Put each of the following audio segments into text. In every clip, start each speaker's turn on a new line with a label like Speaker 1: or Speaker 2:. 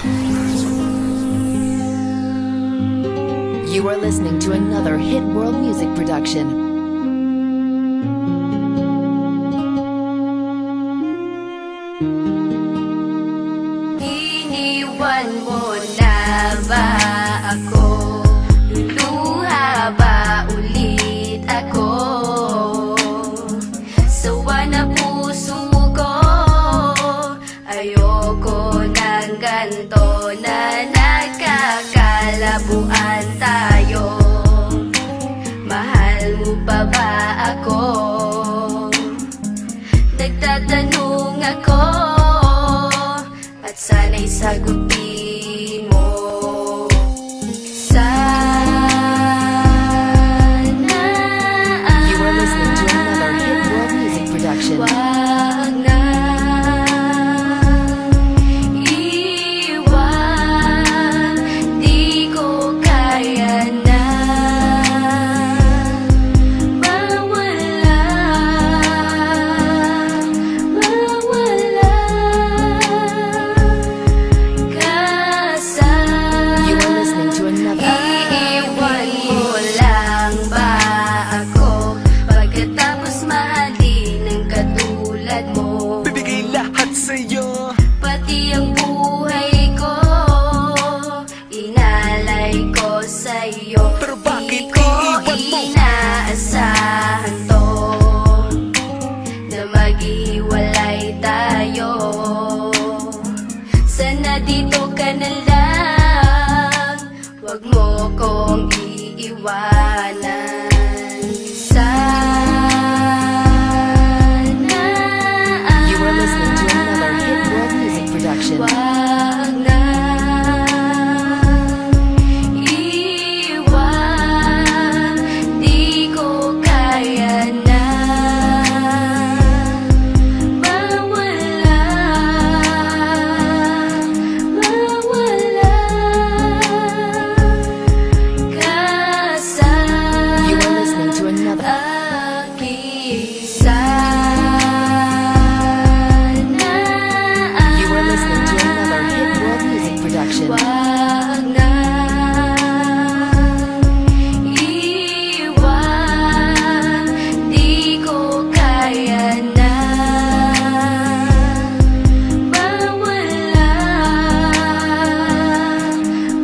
Speaker 1: You are listening to another hit world music production.
Speaker 2: Iniwan mo na ba ako? Luluha ba ulit ako? Sawa na puso ko, ayoko ng ganto na nagkakalabuan tayo. Mahal mo pa ba ako? Nagtatanong ako at sana'y sagutin mo. Sana
Speaker 1: You are listening to another hit world music production.
Speaker 2: wag na iwan, di ko kaya na mawala, mawala ka sa
Speaker 1: You are listening to another.
Speaker 2: iiwan mo lang ba ako pagkatapos mahalin ng katulad mo?
Speaker 3: Bibigay lahat sa'yo.
Speaker 2: Pati ang buhay ko inalay ko sa'yo.
Speaker 3: Pero bakit
Speaker 2: Di ko
Speaker 3: iiwan mo?
Speaker 2: inaasahan to na maghiwalay tayo. Sana dito ka na lang, wag mo kong iiwanan. Sana
Speaker 1: You are listening to another hit world music production.
Speaker 2: wag na iwan, di ko kaya na mawala, mawala ka sa
Speaker 1: You are listening to another.
Speaker 2: akin. Sana
Speaker 1: You are listening to another hit world music production.
Speaker 2: wag na iwan, di ko kaya na mawala,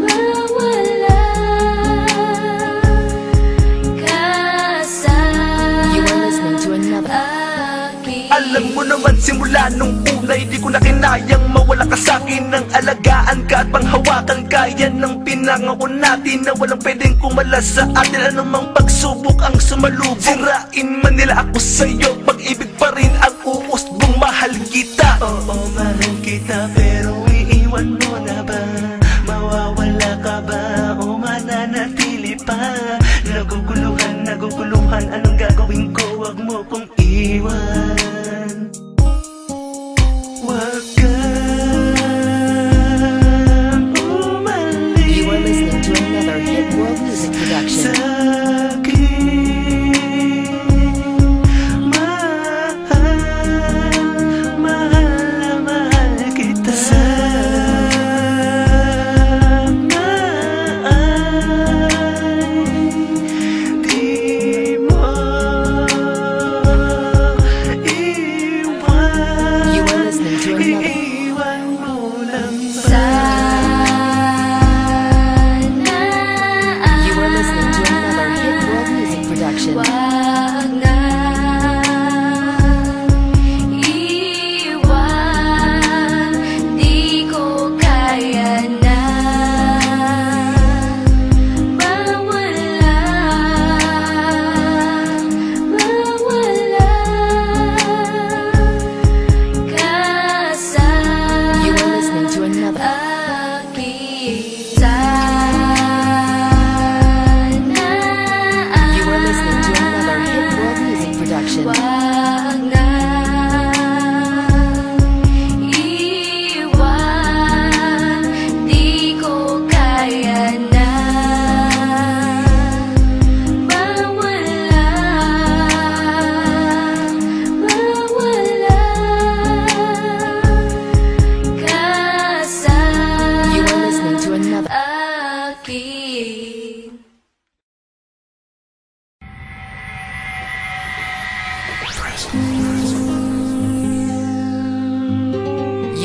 Speaker 2: mawala ka sa
Speaker 1: You are listening to another.
Speaker 2: akin.
Speaker 3: Alam mo naman simula nung unay, di ko na kinayang mawala ka sa'kin. Nang alagaan ka at panghawakan ka, yan ang pinangako natin na walang pwedeng kumalas sa atin. Anumang pagsubok ang sumalubong, sirain man nila ako sa'yo, pag-ibig pa rin ang uusbong. Mahal kita, oo mahal kita, pero iiwan mo na ba? Mawawala ka ba o mananatili pa? Naguguluhan, anong gagawin ko? Wag mo kong iwan. Wag kang umalis
Speaker 1: You are listening to another hit world music production.
Speaker 3: sa'kin. Mahal kita. Sana ay di mo iwan.
Speaker 1: You are listening to another.
Speaker 3: Iwan mo lang ba?
Speaker 2: Sana
Speaker 1: You are listening to another.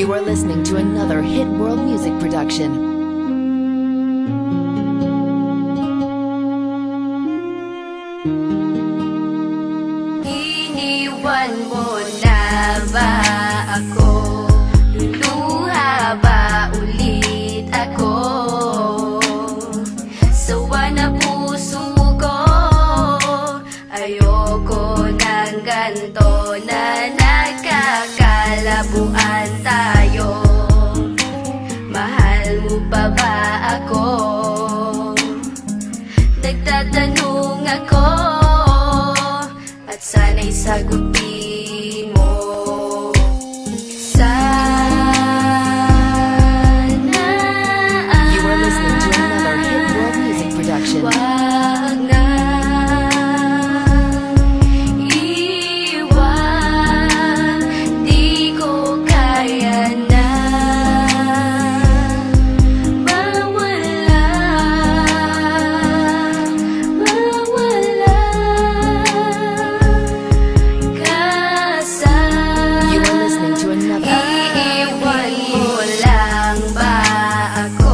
Speaker 1: You are listening to another Hit World Music production.
Speaker 2: Iniwan mo na ba ako? Luluha ba ulit ako? Sawa na puso ko, ayoko ng ganto na nagkakalabuan tayo. Mahal mo pa ba ako? Nagtatanong ako, at sana'y sagutin mo. Sana
Speaker 1: You are listening to another Hit World Music production.
Speaker 2: wag na iwan, di ko kaya na mawala, mawala ka sa
Speaker 1: You are listening to another.
Speaker 2: iiwan mo lang ba ako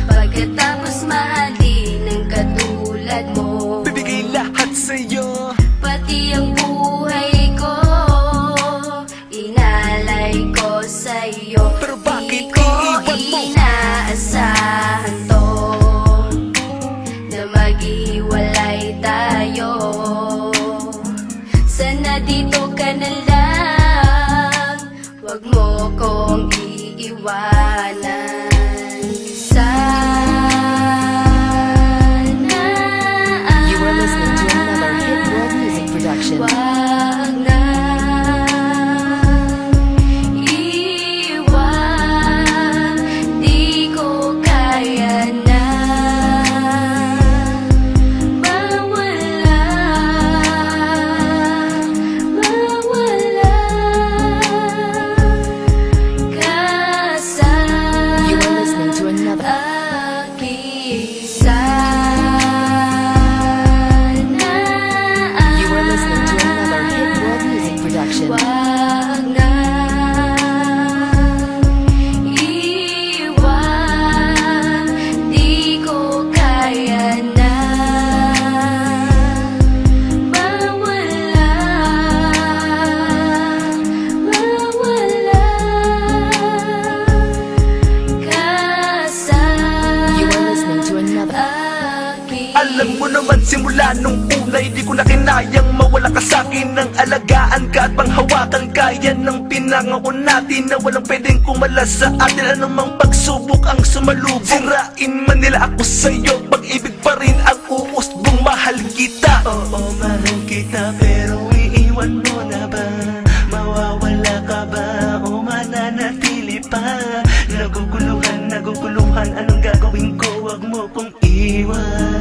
Speaker 2: pagkatapos mahalin ng katulad mo?
Speaker 3: Bibigay lahat sa'yo.
Speaker 2: Pati ang buhay ko, inalay ko sa'yo.
Speaker 3: Pero bakit
Speaker 2: Di ko
Speaker 3: iiwan mo?
Speaker 2: inaasahan to, na maghiwalay tayo. Sana dito ka na lang, wag mo kong iiwanan. Sana
Speaker 1: You are listening to another Hit World Music production.
Speaker 2: wag na iwan, di ko kaya na mawala, mawala ka sa
Speaker 1: You are listening to another.
Speaker 2: aking. Sana
Speaker 1: You are listening to another Hit World Music production.
Speaker 2: wag na iwan, di ko kaya na mawala, mawala ka sa
Speaker 1: You are listening to another.
Speaker 2: aking.
Speaker 3: Alam mo naman simula nung una, hindi ko na kinayang mawala ka sa'kin. Nang alagaan ka at panghawakan ka, yan ang pinangako natin, na walang pwedeng kumalas sa atin. Anumang pagsubok ang sumalubong, sirain man nila ako sa'yo, pag-ibig pa rin ang uusbong. Mahal kita, oo, mahal kita, pero iiwan mo na ba? Mawawala ka ba o mananatili pa? Naguguluhan, anong gagawin ko? Wag mo kong iwan.